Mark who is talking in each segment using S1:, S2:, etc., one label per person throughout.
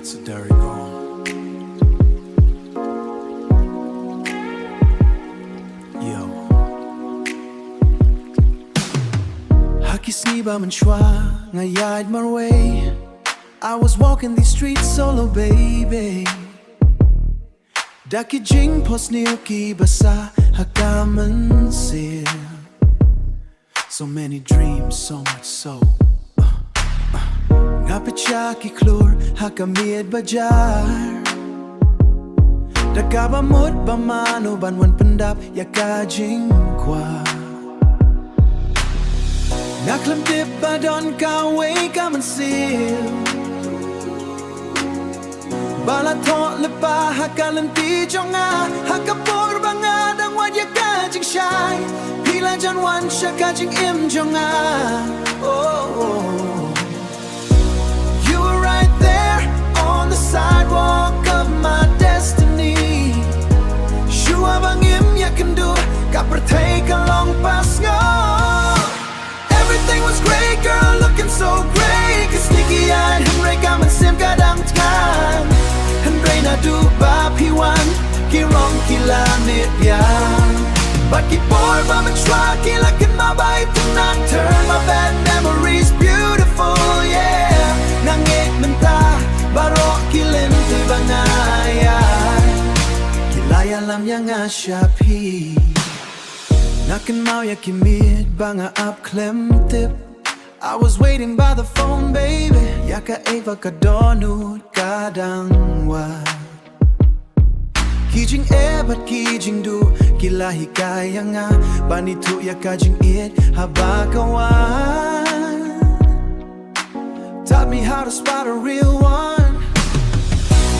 S1: So there we go. Yo. Hakis niba man Shwa ngayad marway. I was walking these streets solo, baby. Daki jing posnil ki basa hakaman sil. So many dreams, so much so. Ngapicha ki klur hakamid bajar. Dagaba mud bamano banwan pendap yakajing kwa. Naklam dip badon kawe kaman sil. Balatot lepa hakalanti jonga hakapor banga dang wadya kajing shy. Pila jan wan sya kajing im jonga. Oh, you were right there on the sidewalk of my destiny. Shwa bang im ya Kynduh kapertay kalong pas ngo. Everything was great, girl, looking so great. Sneaky eyed, hungry, kaman sim kadang time. Na du ba piwan kirong kilamit yan. But kipor ba man Shwa kila kan mabay tunang turn my bad memories beautiful, yeah. Nangit menta baro kilin ti bangaya. Kilaya lam yang asyapi. Nakan mau ya kimid banga up klem tip. I was waiting by the phone, baby. Yaka eva kadonut kadang wa. Kijing but kijing du kila hikaya nga banitu ya kajing it habakawan. Taught me how to spot a real one.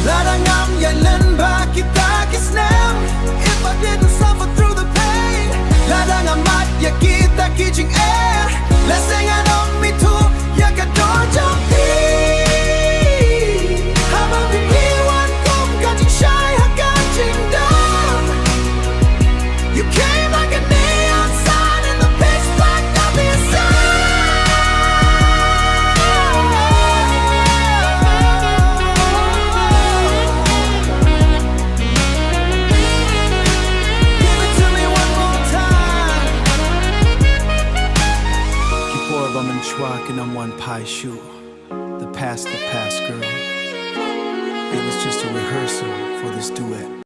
S1: Ladangam yalan ba kita kisnam. If I didn't suffer through the pain, ladangam mat ya kita kijing Blessing and on me too ya kador jampi. Haba biliwan kum kajing shy hakajing dam. You came like a neon sign in the pitch black of the Give it to me one more time. Kipor ba man Shwa kinam one pie shoe. The past, girl. It was just a rehearsal for this duet.